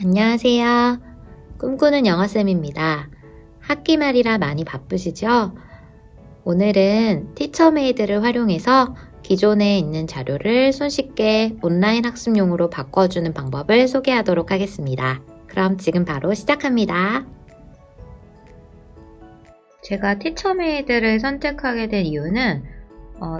안녕하세요. 꿈꾸는 영어쌤입니다. 학기말이라 많이 바쁘시죠? 오늘은 티처메이드를 활용해서 기존에 있는 자료를 손쉽게 온라인 학습용으로 바꿔주는 방법을 소개하도록 하겠습니다. 그럼 지금 바로 시작합니다. 제가 티처메이드를 선택하게 된 이유는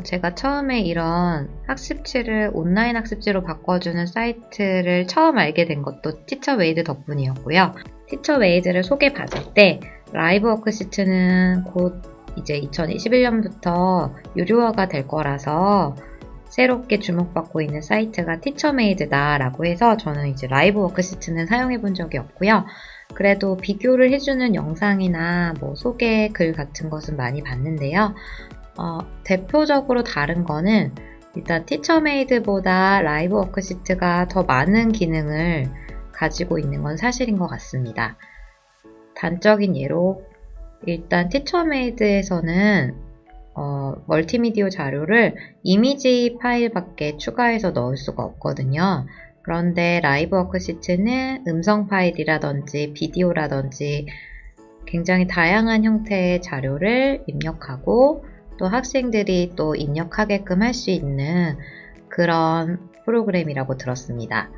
제가 처음에 이런 학습지를 온라인 학습지로 바꿔주는 사이트를 처음 알게 된 것도 티처메이드 덕분이었고요. 티처메이드를 소개받을 때 라이브 워크시트는 곧 이제 2021년부터 유료화가 될 거라서 새롭게 주목받고 있는 사이트가 티처메이드다 라고 해서 저는 이제 라이브 워크시트는 사용해 본 적이 없고요. 그래도 비교를 해주는 영상이나 소개 글 같은 것은 많이 봤는데요. 대표적으로 다른 거는 일단 티처메이드보다 라이브 워크시트가 더 많은 기능을 가지고 있는 건 사실인 것 같습니다. 단적인 예로 일단 티처메이드에서는 멀티미디어 자료를 이미지 파일밖에 추가해서 넣을 수가 없거든요. 그런데 라이브 워크시트는 음성 파일이라든지 비디오라든지 굉장히 다양한 형태의 자료를 입력하고 또 학생들이 또 입력하게끔 할 수 있는 그런 프로그램이라고 들었습니다.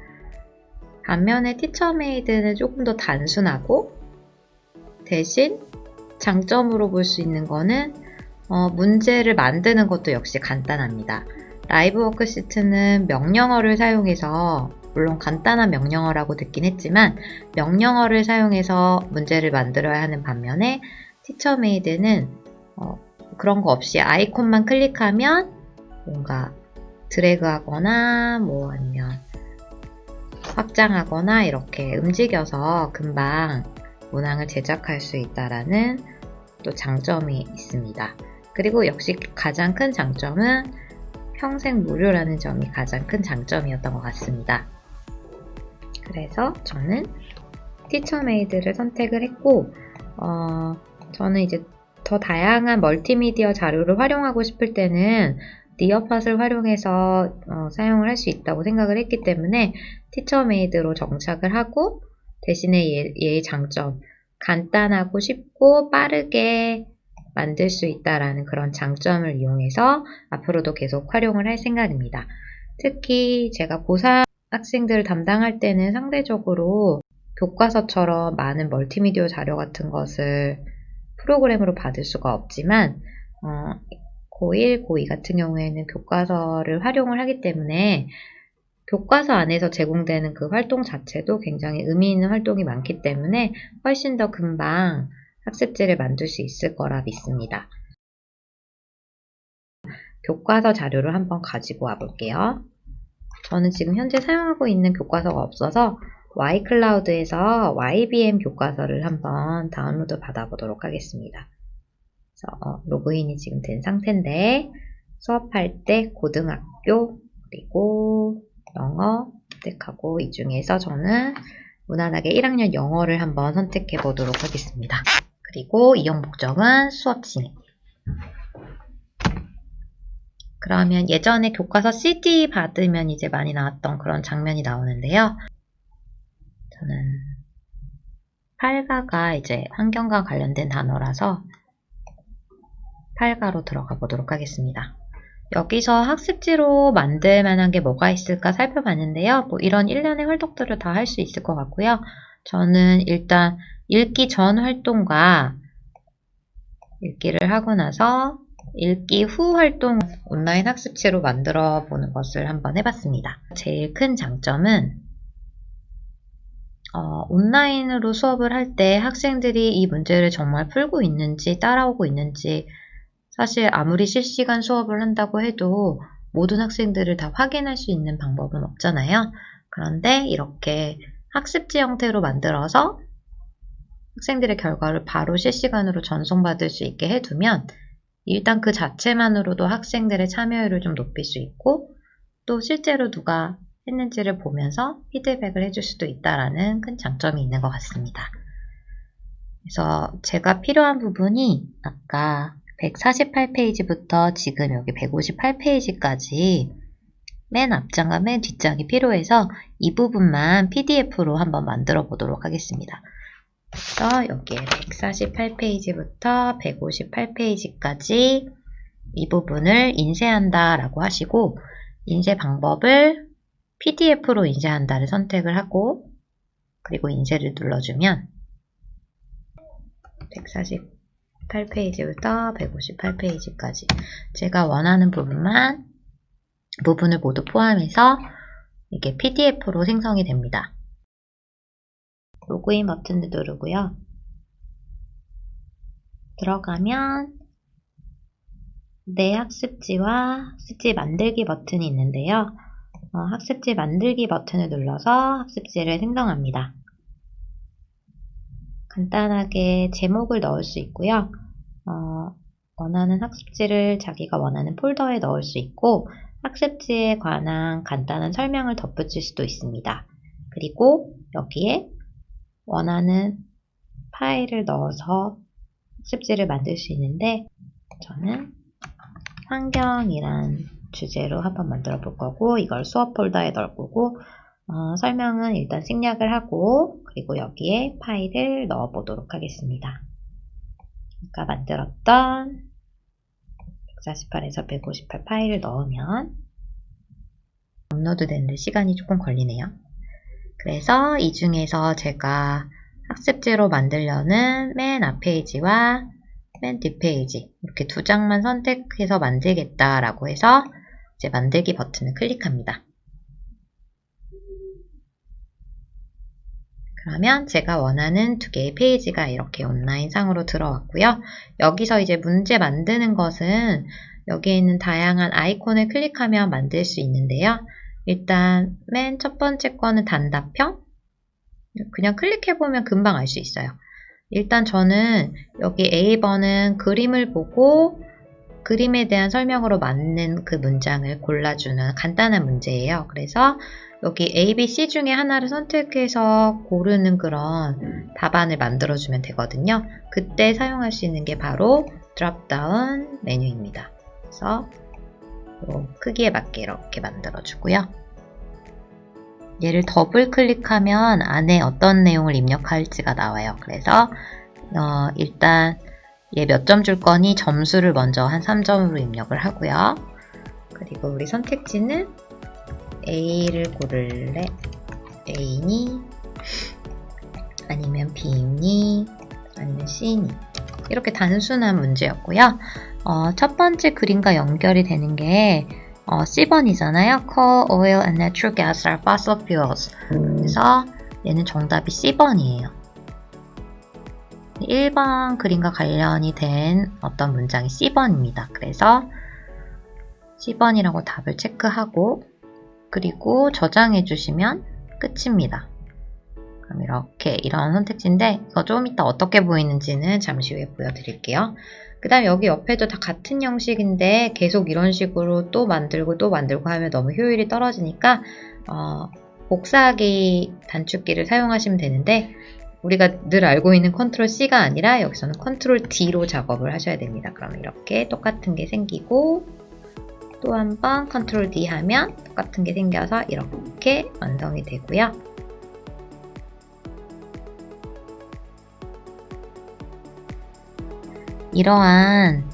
반면에 티처메이드는 조금 더 단순하고 대신 장점으로 볼 수 있는 거는 문제를 만드는 것도 역시 간단합니다. 라이브 워크시트는 명령어를 사용해서 물론 간단한 명령어라고 듣긴 했지만 명령어를 사용해서 문제를 만들어야 하는 반면에 티처메이드는 그런 거 없이 아이콘만 클릭하면 뭔가 드래그하거나 아니면 확장하거나 이렇게 움직여서 금방 문항을 제작할 수 있다라는 또 장점이 있습니다. 그리고 역시 가장 큰 장점은 평생 무료라는 점이 가장 큰 장점이었던 것 같습니다. 그래서 저는 티처메이드를 선택을 했고 저는 이제 더 다양한 멀티미디어 자료를 활용하고 싶을 때는 니어팟을 활용해서 사용을 할 수 있다고 생각을 했기 때문에 티처메이드로 정착을 하고 대신에 얘의 장점, 간단하고 쉽고 빠르게 만들 수 있다라는 그런 장점을 이용해서 앞으로도 계속 활용을 할 생각입니다. 특히 제가 고3 학생들을 담당할 때는 상대적으로 교과서처럼 많은 멀티미디어 자료 같은 것을 프로그램으로 받을 수가 없지만 고1, 고2 같은 경우에는 교과서를 활용을 하기 때문에 교과서 안에서 제공되는 그 활동 자체도 굉장히 의미 있는 활동이 많기 때문에 훨씬 더 금방 학습지를 만들 수 있을 거라 믿습니다. 교과서 자료를 한번 가지고 와 볼게요. 저는 지금 현재 사용하고 있는 교과서가 없어서 Y클라우드에서 YBM 교과서를 한번 다운로드 받아보도록 하겠습니다. 그래서 로그인이 지금 된 상태인데 수업할 때 고등학교 그리고 영어 선택하고 이 중에서 저는 무난하게 1학년 영어를 한번 선택해 보도록 하겠습니다. 그리고 이용 목적은 수업 진행. 그러면 예전에 교과서 CD 받으면 이제 많이 나왔던 그런 장면이 나오는데요. 저는 8가가 이제 환경과 관련된 단어라서 8가로 들어가 보도록 하겠습니다. 여기서 학습지로 만들 만한 게 뭐가 있을까 살펴봤는데요. 이런 일련의 활동들을 다 할 수 있을 것 같고요. 저는 일단 읽기 전 활동과 읽기를 하고 나서 읽기 후 활동 온라인 학습지로 만들어 보는 것을 한번 해봤습니다. 제일 큰 장점은 온라인으로 수업을 할 때 학생들이 이 문제를 정말 풀고 있는지 따라오고 있는지 사실 아무리 실시간 수업을 한다고 해도 모든 학생들을 다 확인할 수 있는 방법은 없잖아요. 그런데 이렇게 학습지 형태로 만들어서 학생들의 결과를 바로 실시간으로 전송받을 수 있게 해두면 일단 그 자체만으로도 학생들의 참여율을 좀 높일 수 있고 또 실제로 누가 했는지를 보면서 피드백을 해줄 수도 있다라는 큰 장점이 있는 것 같습니다. 그래서 제가 필요한 부분이 아까 148페이지부터 지금 여기 158페이지까지 맨 앞장과 맨 뒷장이 필요해서 이 부분만 PDF로 한번 만들어 보도록 하겠습니다. 그래서 여기에 148페이지부터 158페이지까지 이 부분을 인쇄한다 라고 하시고, 인쇄 방법을 PDF로 인쇄한다를 선택을 하고, 그리고 인쇄를 눌러주면 148페이지부터 158페이지까지 제가 원하는 부분을 모두 포함해서 이게 PDF로 생성이 됩니다. 로그인 버튼을 누르고요. 들어가면 내 학습지와 학습지 만들기 버튼이 있는데요. 학습지 만들기 버튼을 눌러서 학습지를 생성합니다. 간단하게 제목을 넣을 수 있고요. 원하는 학습지를 자기가 원하는 폴더에 넣을 수 있고, 학습지에 관한 간단한 설명을 덧붙일 수도 있습니다. 그리고 여기에 원하는 파일을 넣어서 학습지를 만들 수 있는데, 저는 환경이란 주제로 한번 만들어 볼 거고, 이걸 수업 폴더에 넣을 거고, 설명은 일단 생략을 하고, 그리고 여기에 파일을 넣어 보도록 하겠습니다. 아까 만들었던 148에서 158 파일을 넣으면 업로드 되는데 시간이 조금 걸리네요. 그래서 이 중에서 제가 학습지로 만들려는 맨 앞 페이지와 맨 뒷 페이지, 이렇게 두 장만 선택해서 만들겠다라고 해서 이제 만들기 버튼을 클릭합니다. 그러면 제가 원하는 두 개의 페이지가 이렇게 온라인상으로 들어왔고요. 여기서 이제 문제 만드는 것은 여기에 있는 다양한 아이콘을 클릭하면 만들 수 있는데요. 일단 맨 첫 번째 거는 단답형. 그냥 클릭해보면 금방 알 수 있어요. 일단 저는 여기 A번은 그림을 보고 그림에 대한 설명으로 맞는 그 문장을 골라주는 간단한 문제예요. 그래서 여기 A, B, C 중에 하나를 선택해서 고르는 그런 답안을 만들어주면 되거든요. 그때 사용할 수 있는 게 바로 드롭다운 메뉴입니다. 그래서 크기에 맞게 이렇게 만들어주고요. 얘를 더블 클릭하면 안에 어떤 내용을 입력할지가 나와요. 그래서 일단 얘 몇 점 줄 거니 점수를 먼저 한 3점으로 입력을 하고요. 그리고 우리 선택지는 A를 고를래? A니? 아니면 B니? 아니면 C니? 이렇게 단순한 문제였고요. 첫 번째 그림과 연결이 되는 게 C번이잖아요. Coal, oil, and natural gas are fossil fuels. 그래서 얘는 정답이 C번이에요. 1번 그림과 관련이 된 어떤 문장이 C번입니다. 그래서 C번이라고 답을 체크하고 그리고 저장해 주시면 끝입니다. 그럼 이렇게 이런 선택지인데 이거 좀 이따 어떻게 보이는지는 잠시 후에 보여드릴게요. 그 다음 여기 옆에도 다 같은 형식인데 계속 이런 식으로 또 만들고 하면 너무 효율이 떨어지니까 복사하기 단축키를 사용하시면 되는데 우리가 늘 알고 있는 컨트롤 C가 아니라 여기서는 컨트롤 D로 작업을 하셔야 됩니다. 그럼 이렇게 똑같은 게 생기고 또 한 번 컨트롤 D 하면 똑같은 게 생겨서 이렇게 완성이 되고요. 이러한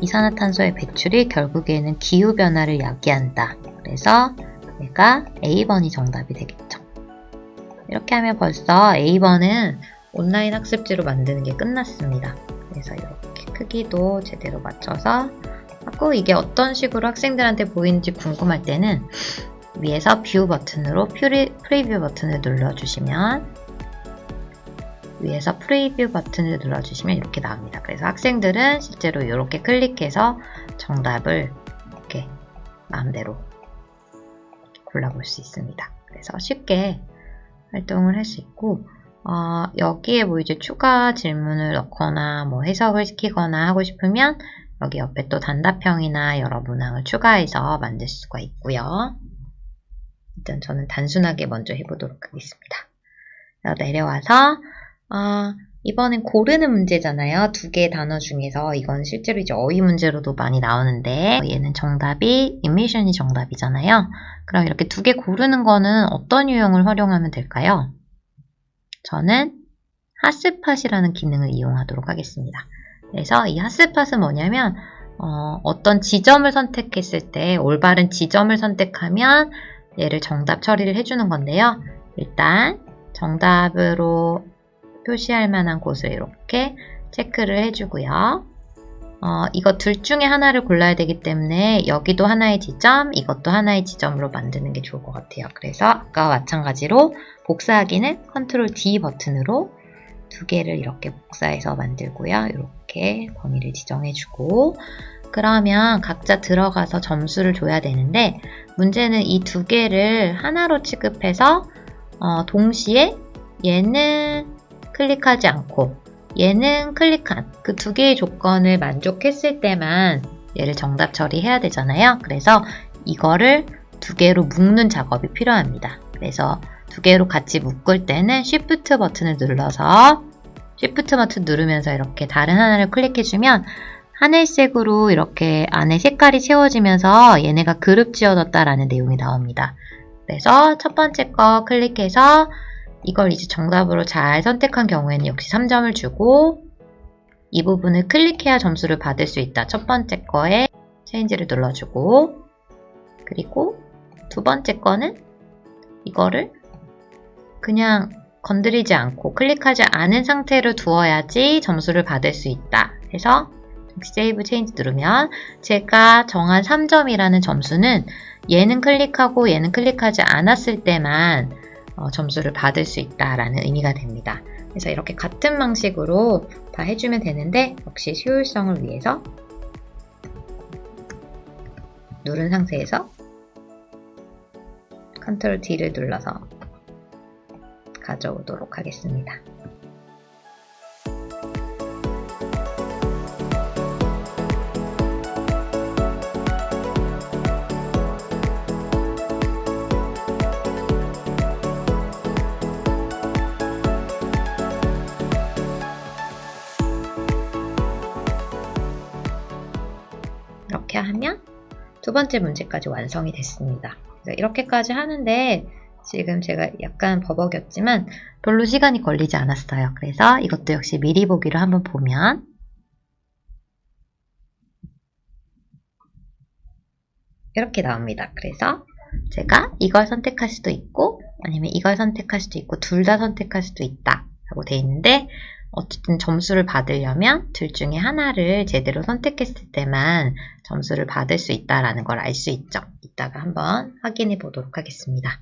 이산화탄소의 배출이 결국에는 기후변화를 야기한다. 그래서 얘가 A번이 정답이 되겠죠. 이렇게 하면 벌써 A번은 온라인 학습지로 만드는 게 끝났습니다. 그래서 이렇게 크기도 제대로 맞춰서 하고 이게 어떤 식으로 학생들한테 보이는지 궁금할 때는 위에서 뷰 버튼으로 프리뷰 버튼을 눌러주시면 위에서 프리뷰 버튼을 눌러주시면 이렇게 나옵니다. 그래서 학생들은 실제로 이렇게 클릭해서 정답을 이렇게 마음대로 골라볼 수 있습니다. 그래서 쉽게 활동을 할 수 있고 여기에 뭐 이제 추가 질문을 넣거나 뭐 해석을 시키거나 하고 싶으면 여기 옆에 또 단답형이나 여러 문항을 추가해서 만들 수가 있고요. 일단 저는 단순하게 먼저 해보도록 하겠습니다. 내려와서 이번엔 고르는 문제잖아요. 두 개의 단어 중에서 이건 실제로 이제 어휘 문제로도 많이 나오는데 얘는 정답이 admission이 정답이잖아요. 그럼 이렇게 두 개 고르는 거는 어떤 유형을 활용하면 될까요? 저는 핫스팟이라는 기능을 이용하도록 하겠습니다. 그래서 이 핫스팟은 뭐냐면 어떤 지점을 선택했을 때 올바른 지점을 선택하면 얘를 정답 처리를 해주는 건데요. 일단 정답으로 표시할 만한 곳을 이렇게 체크를 해주고요. 이거 둘 중에 하나를 골라야 되기 때문에 여기도 하나의 지점, 이것도 하나의 지점으로 만드는 게 좋을 것 같아요. 그래서 아까와 마찬가지로 복사하기는 컨트롤 D 버튼으로 두 개를 이렇게 복사해서 만들고요. 이렇게 범위를 지정해주고 그러면 각자 들어가서 점수를 줘야 되는데 문제는 이 두 개를 하나로 취급해서 동시에 얘는 클릭하지 않고 얘는 클릭한 그 두 개의 조건을 만족했을 때만 얘를 정답 처리해야 되잖아요. 그래서 이거를 두 개로 묶는 작업이 필요합니다. 그래서 두 개로 같이 묶을 때는 Shift 버튼을 눌러서 Shift 버튼 누르면서 이렇게 다른 하나를 클릭해주면 하늘색으로 이렇게 안에 색깔이 채워지면서 얘네가 그룹 지어졌다라는 내용이 나옵니다. 그래서 첫 번째 거 클릭해서 이걸 이제 정답으로 잘 선택한 경우에는 역시 3점을 주고 이 부분을 클릭해야 점수를 받을 수 있다. 첫 번째 거에 체인지를 눌러주고 그리고 두 번째 거는 이거를 그냥 건드리지 않고 클릭하지 않은 상태로 두어야지 점수를 받을 수 있다. 해서 세이브 체인지 누르면 제가 정한 3점이라는 점수는 얘는 클릭하고 얘는 클릭하지 않았을 때만 점수를 받을 수 있다라는 의미가 됩니다. 그래서 이렇게 같은 방식으로 다 해주면 되는데 역시 효율성을 위해서 누른 상태에서 컨트롤 D를 눌러서 가져오도록 하겠습니다. 이렇게 하면 두 번째 문제까지 완성이 됐습니다. 이렇게까지 하는데 지금 제가 약간 버벅였지만 별로 시간이 걸리지 않았어요. 그래서 이것도 역시 미리 보기로 한번 보면 이렇게 나옵니다. 그래서 제가 이걸 선택할 수도 있고 아니면 이걸 선택할 수도 있고 둘 다 선택할 수도 있다 라고 돼 있는데 어쨌든 점수를 받으려면 둘 중에 하나를 제대로 선택했을 때만 점수를 받을 수 있다라는 걸 알 수 있죠. 이따가 한번 확인해 보도록 하겠습니다.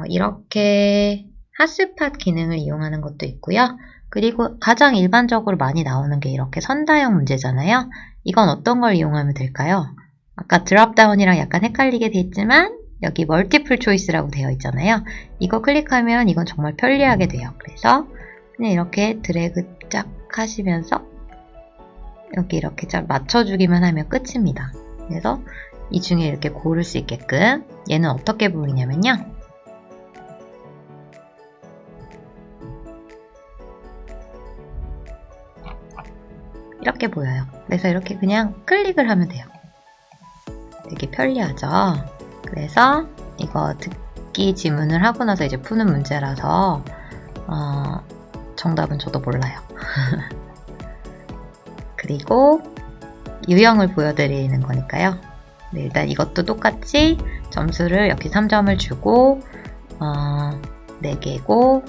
이렇게 핫스팟 기능을 이용하는 것도 있고요. 그리고 가장 일반적으로 많이 나오는 게 이렇게 선다형 문제잖아요. 이건 어떤 걸 이용하면 될까요? 아까 드롭다운이랑 약간 헷갈리게 돼 있지만 여기 멀티플 초이스라고 되어 있잖아요. 이거 클릭하면 이건 정말 편리하게 돼요. 그래서 그냥 이렇게 드래그 쫙 하시면서 여기 이렇게 쫙 맞춰주기만 하면 끝입니다. 그래서 이 중에 이렇게 고를 수 있게끔 얘는 어떻게 보이냐면요. 이렇게 보여요. 그래서 이렇게 그냥 클릭을 하면 돼요. 되게 편리하죠? 그래서 이거 듣기 지문을 하고 나서 이제 푸는 문제라서 정답은 저도 몰라요. 그리고 유형을 보여드리는 거니까요. 네, 일단 이것도 똑같이 점수를 여기 3점을 주고 4개고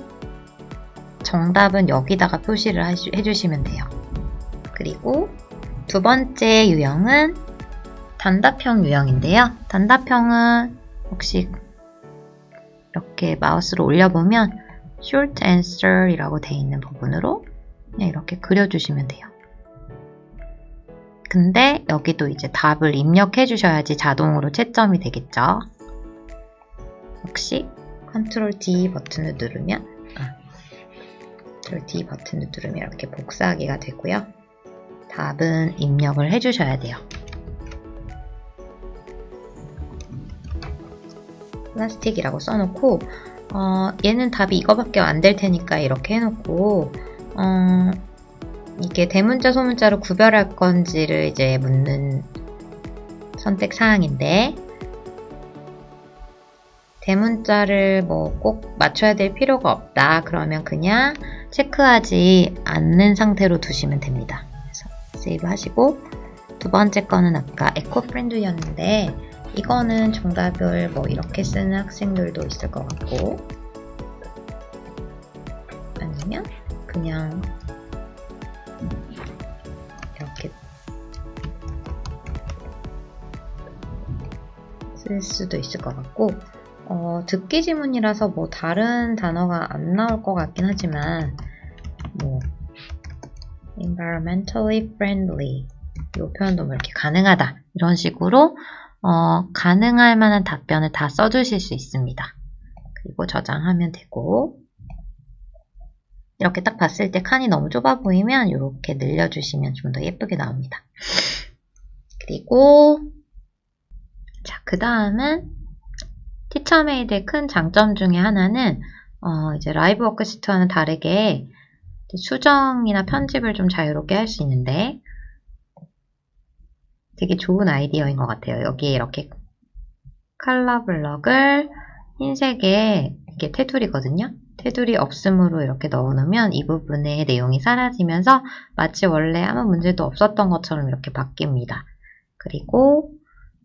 정답은 여기다가 표시를 해주시면 돼요. 그리고 두 번째 유형은 단답형 유형인데요. 단답형은 혹시 이렇게 마우스로 올려보면 short answer 이라고 되어 있는 부분으로 그냥 이렇게 그려주시면 돼요. 근데 여기도 이제 답을 입력해 주셔야지 자동으로 채점이 되겠죠. 역시 컨트롤 D 버튼을 누르면 컨트롤 D 버튼을 누르면 이렇게 복사하기가 되고요. 답은 입력을 해 주셔야 돼요. 플라스틱이라고 써놓고 얘는 답이 이거밖에 안 될 테니까 이렇게 해놓고 이게 대문자 소문자로 구별할 건지를 이제 묻는 선택 사항인데, 대문자를 뭐 꼭 맞춰야 될 필요가 없다 그러면 그냥 체크하지 않는 상태로 두시면 됩니다. 그래서 세이브 하시고, 두 번째 거는 아까 에코프렌드였는데 이거는 정답을 뭐 이렇게 쓰는 학생들도 있을 것 같고, 아니면 그냥 이렇게 쓸 수도 있을 것 같고, 듣기 지문이라서 뭐 다른 단어가 안 나올 것 같긴 하지만, 뭐 environmentally friendly 이 표현도 뭐 이렇게 가능하다 이런 식으로 가능할 만한 답변을 다 써주실 수 있습니다. 그리고 저장하면 되고, 이렇게 딱 봤을 때 칸이 너무 좁아 보이면 이렇게 늘려주시면 좀 더 예쁘게 나옵니다. 그리고 자, 그 다음은 티처메이드의 큰 장점 중에 하나는 이제 라이브 워크시트와는 다르게 수정이나 편집을 좀 자유롭게 할 수 있는데 되게 좋은 아이디어인 것 같아요. 여기에 이렇게 컬러 블럭을 흰색에, 이게 테두리거든요. 테두리 없음으로 이렇게 넣어놓으면 이 부분의 내용이 사라지면서 마치 원래 아무 문제도 없었던 것처럼 이렇게 바뀝니다. 그리고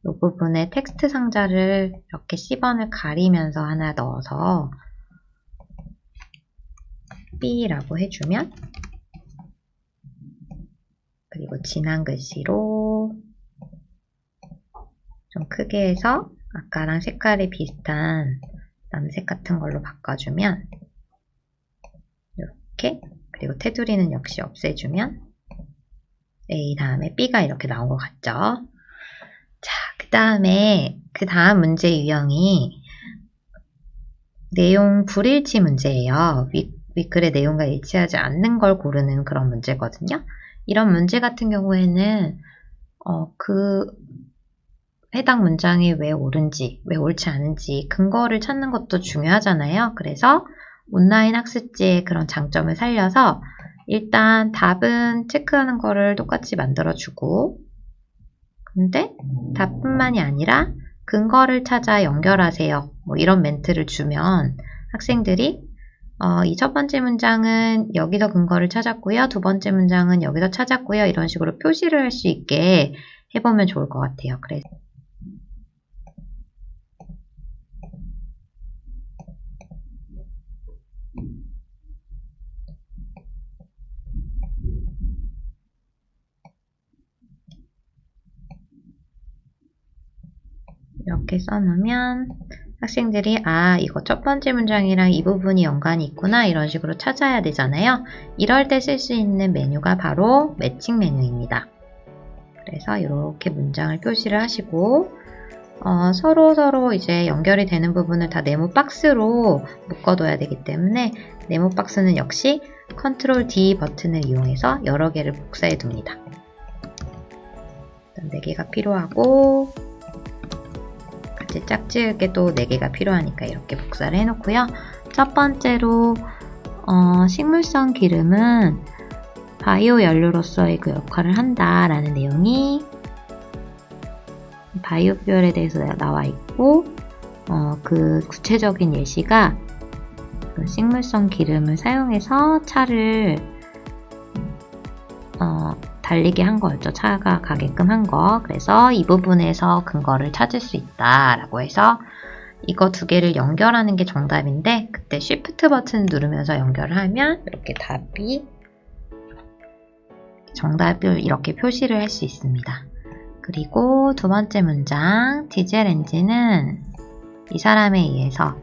이 부분에 텍스트 상자를 이렇게 C번을 가리면서 하나 넣어서 B라고 해주면, 그리고 진한 글씨로 좀 크게 해서 아까랑 색깔이 비슷한 남색 같은 걸로 바꿔주면 이렇게, 그리고 테두리는 역시 없애주면 A 다음에 B가 이렇게 나온 것 같죠? 자, 그 다음 문제 유형이 내용 불일치 문제예요. 윗글의 내용과 일치하지 않는 걸 고르는 그런 문제거든요. 이런 문제 같은 경우에는 그 해당 문장이 왜 옳은지, 왜 옳지 않은지 근거를 찾는 것도 중요하잖아요. 그래서 온라인 학습지의 그런 장점을 살려서 일단 답은 체크하는 거를 똑같이 만들어주고, 근데 답뿐만이 아니라 근거를 찾아 연결하세요. 뭐 이런 멘트를 주면 학생들이 이 첫 번째 문장은 여기서 근거를 찾았고요. 두 번째 문장은 여기서 찾았고요. 이런 식으로 표시를 할 수 있게 해보면 좋을 것 같아요. 그래서 이렇게 써놓으면 학생들이 이거 첫 번째 문장이랑 이 부분이 연관이 있구나 이런 식으로 찾아야 되잖아요. 이럴 때 쓸 수 있는 메뉴가 바로 매칭 메뉴입니다. 그래서 이렇게 문장을 표시를 하시고 서로 이제 연결이 되는 부분을 다 네모 박스로 묶어둬야 되기 때문에 네모 박스는 역시 Ctrl D 버튼을 이용해서 여러 개를 복사해 둡니다. 4개가 필요하고 같이 짝지을게 또 4개가 필요하니까 이렇게 복사를 해놓고요. 첫 번째로 식물성 기름은 바이오 연료로서의 그 역할을 한다라는 내용이 바이오 퓨얼에 대해서 나와 있고, 그 구체적인 예시가 그 식물성 기름을 사용해서 차를 달리게 한 거였죠. 차가 가게끔 한 거. 그래서 이 부분에서 근거를 찾을 수 있다라고 해서 이거 2개를 연결하는 게 정답인데, 그때 Shift 버튼 누르면서 연결을 하면 이렇게 답이 정답을 이렇게 표시를 할 수 있습니다. 그리고 두 번째 문장, 디젤 엔진은 이 사람에 의해서,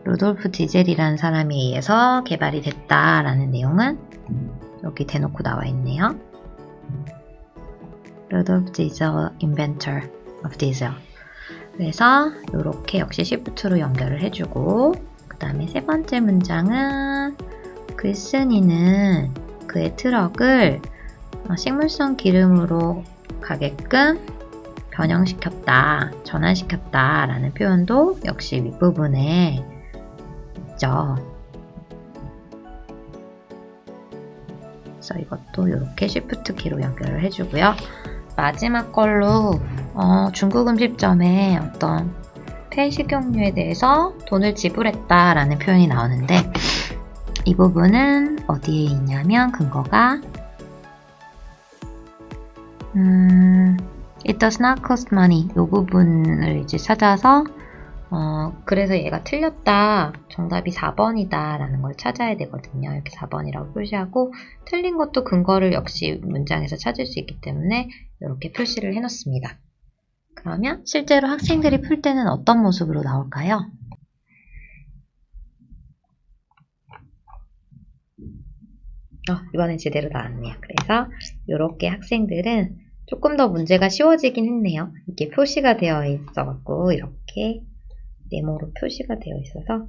루돌프 디젤이라는 사람에 의해서 개발이 됐다라는 내용은 여기 대놓고 나와 있네요. 루돌프 디젤 inventor of diesel. 그래서 이렇게 역시 Shift로 연결을 해주고, 그 다음에 세 번째 문장은 글쓴이는 그의 트럭을 식물성 기름으로 가게끔 변형시켰다, 전환시켰다 라는 표현도 역시 윗부분에 있죠. 그래서 이것도 이렇게 Shift 키로 연결을 해주고요. 마지막 걸로 중국 음식점에 어떤 폐 식용유에 대해서 돈을 지불했다 라는 표현이 나오는데, 이 부분은 어디에 있냐면 근거가 It does not cost money 이 부분을 이제 찾아서 그래서 얘가 틀렸다, 정답이 4번이다 라는 걸 찾아야 되거든요. 이렇게 4번이라고 표시하고, 틀린 것도 근거를 역시 문장에서 찾을 수 있기 때문에 이렇게 표시를 해놓습니다. 그러면 실제로 학생들이 풀 때는 어떤 모습으로 나올까요? 이번엔 제대로 나왔네요. 그래서 이렇게 학생들은 조금 더 문제가 쉬워지긴 했네요. 이게 표시가 되어 있어갖고 이렇게 네모로 표시가 되어 있어서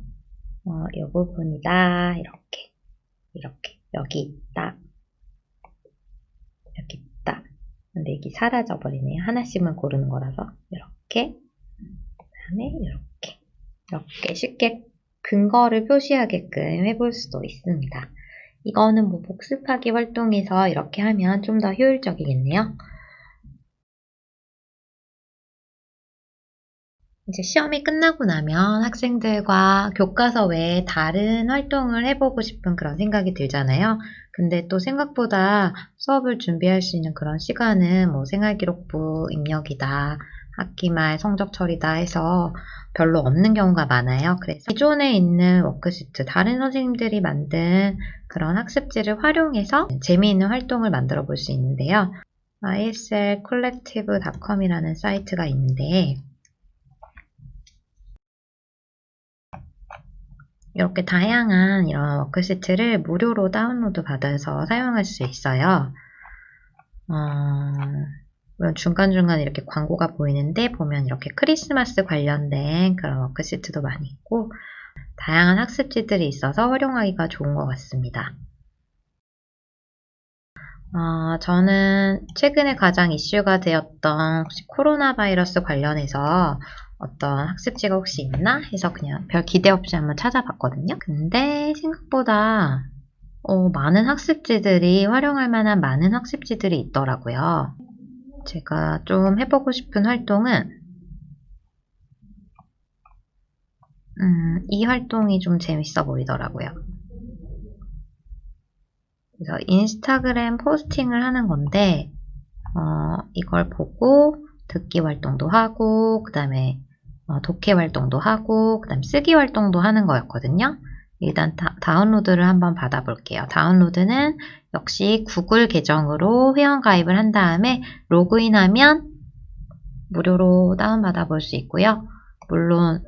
이 부분이다, 이렇게 여기 있다, 여기 있다. 근데 이게 사라져 버리네요. 하나씩만 고르는 거라서 이렇게, 그다음에 이렇게 쉽게 근거를 표시하게끔 해볼 수도 있습니다. 이거는 뭐 복습하기 활동에서 이렇게 하면 좀 더 효율적이겠네요. 이제 시험이 끝나고 나면 학생들과 교과서 외에 다른 활동을 해보고 싶은 그런 생각이 들잖아요. 근데 또 생각보다 수업을 준비할 수 있는 그런 시간은 뭐 생활기록부 입력이다, 학기말 성적 처리다 해서 별로 없는 경우가 많아요. 그래서 기존에 있는 워크시트, 다른 선생님들이 만든 그런 학습지를 활용해서 재미있는 활동을 만들어 볼 수 있는데요. islcollective.com이라는 사이트가 있는데, 이렇게 다양한 이런 워크시트를 무료로 다운로드 받아서 사용할 수 있어요. 물론 중간중간 이렇게 광고가 보이는데, 보면 이렇게 크리스마스 관련된 그런 워크시트도 많이 있고, 다양한 학습지들이 있어서 활용하기가 좋은 것 같습니다. 저는 최근에 가장 이슈가 되었던 혹시 코로나 바이러스 관련해서 어떤 학습지가 혹시 있나 해서 그냥 별 기대 없이 한번 찾아봤거든요. 근데 생각보다 많은 학습지들이, 활용할 만한 많은 학습지들이 있더라고요. 제가 좀 해보고 싶은 활동은 이 활동이 좀 재밌어 보이더라고요. 그래서 인스타그램 포스팅을 하는 건데, 이걸 보고 듣기 활동도 하고, 그 다음에 독해 활동도 하고, 그 다음에 쓰기 활동도 하는 거였거든요. 일단 다운로드를 한번 받아볼게요. 다운로드는 역시 구글 계정으로 회원가입을 한 다음에 로그인하면 무료로 다운받아 볼 수 있고요. 물론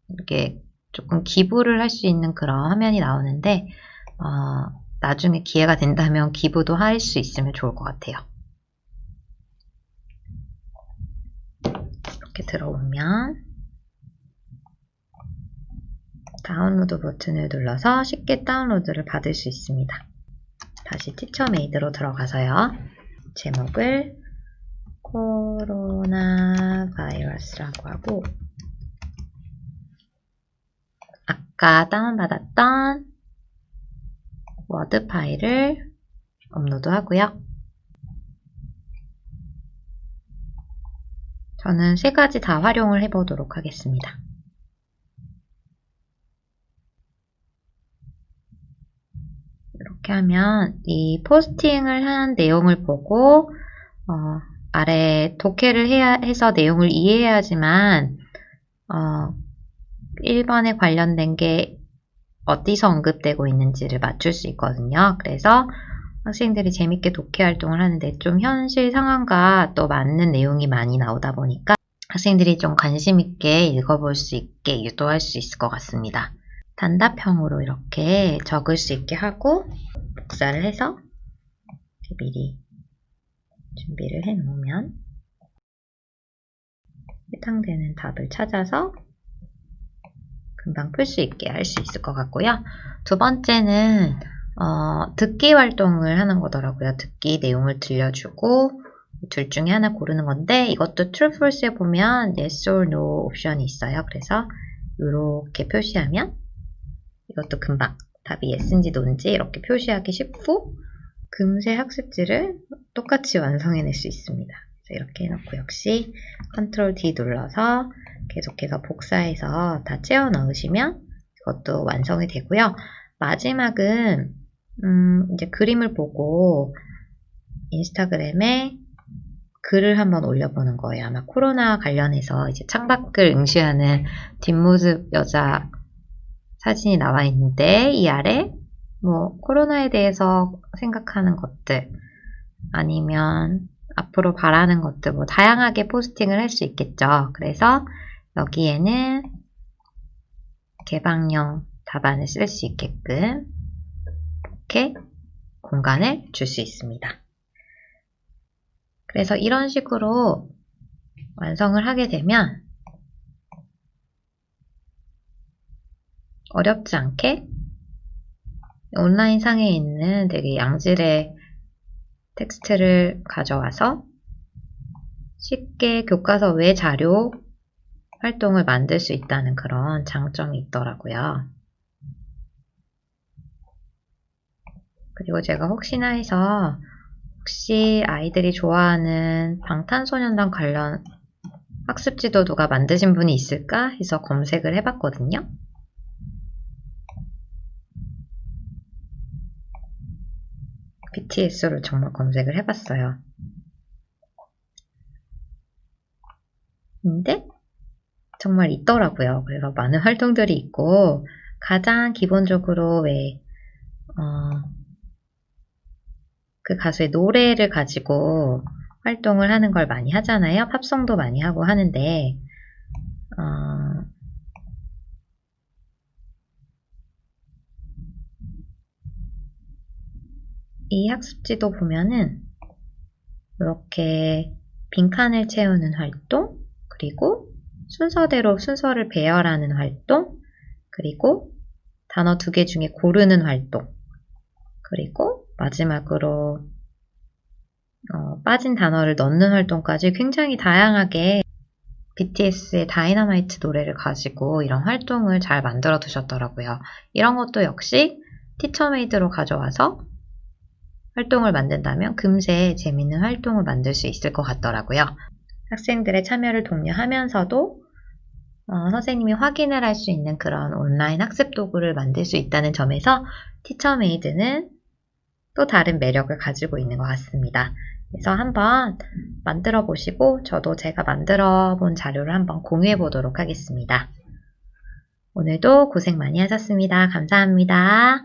이렇게 조금 기부를 할 수 있는 그런 화면이 나오는데, 나중에 기회가 된다면 기부도 할 수 있으면 좋을 것 같아요. 이렇게 들어오면 다운로드 버튼을 눌러서 쉽게 다운로드를 받을 수 있습니다. 다시 티처메이드로 들어가서요. 제목을 코로나 바이러스라고 하고, 아까 다운받았던 워드 파일을 업로드 하고요. 저는 3가지 다 활용을 해보도록 하겠습니다. 이렇게 하면 이 포스팅을 한 내용을 보고 아래 독해를 해서 내용을 이해해야지만 1번에 관련된 게 어디서 언급되고 있는지를 맞출 수 있거든요. 그래서 학생들이 재밌게 독해 활동을 하는데 좀 현실 상황과 또 맞는 내용이 많이 나오다 보니까 학생들이 좀 관심 있게 읽어볼 수 있게 유도할 수 있을 것 같습니다. 단답형으로 이렇게 적을 수 있게 하고 복사를 해서 미리 준비를 해 놓으면 해당되는 답을 찾아서 금방 풀 수 있게 할 수 있을 것 같고요. 두 번째는 듣기 활동을 하는 거더라고요. 듣기 내용을 들려주고 둘 중에 하나 고르는 건데 이것도 true, false에 보면 yes or no 옵션이 있어요. 그래서 이렇게 표시하면 이것도 금방 답이 yes인지 no인지 이렇게 표시하기 쉽고 금세 학습지를 똑같이 완성해낼 수 있습니다. 그래서 이렇게 해놓고 역시 Ctrl D 눌러서 계속해서 복사해서 다 채워 넣으시면 이것도 완성이 되고요. 마지막은 이제 그림을 보고 인스타그램에 글을 한번 올려보는 거예요. 아마 코로나 관련해서 이제 창밖을 응시하는 뒷모습 여자 사진이 나와 있는데 이 아래 뭐 코로나에 대해서 생각하는 것들 아니면 앞으로 바라는 것들 뭐 다양하게 포스팅을 할 수 있겠죠. 그래서 여기에는 개방형 답안을 쓸 수 있게끔 이렇게 공간을 줄 수 있습니다. 그래서 이런 식으로 완성을 하게 되면 어렵지 않게 온라인 상에 있는 되게 양질의 텍스트를 가져와서 쉽게 교과서 외 자료 활동을 만들 수 있다는 그런 장점이 있더라고요. 그리고 제가 혹시나 해서 혹시 아이들이 좋아하는 방탄소년단 관련 학습지도 누가 만드신 분이 있을까 해서 검색을 해봤거든요. BTS로 정말 검색을 해봤어요. 근데 정말 있더라고요. 그래서 많은 활동들이 있고 가장 기본적으로 왜 그 가수의 노래를 가지고 활동을 하는 걸 많이 하잖아요. 팝송도 많이 하고 하는데 이 학습지도 보면은 이렇게 빈칸을 채우는 활동, 그리고 순서대로 순서를 배열하는 활동, 그리고 단어 2개 중에 고르는 활동, 그리고 마지막으로 빠진 단어를 넣는 활동까지 굉장히 다양하게 BTS의 다이너마이트 노래를 가지고 이런 활동을 잘 만들어 두셨더라고요. 이런 것도 역시 티처메이드로 가져와서 활동을 만든다면 금세 재밌는 활동을 만들 수 있을 것 같더라고요. 학생들의 참여를 독려하면서도 선생님이 확인을 할 수 있는 그런 온라인 학습 도구를 만들 수 있다는 점에서 티처메이드는 또 다른 매력을 가지고 있는 것 같습니다. 그래서 한번 만들어 보시고 저도 제가 만들어 본 자료를 한번 공유해 보도록 하겠습니다. 오늘도 고생 많이 하셨습니다. 감사합니다.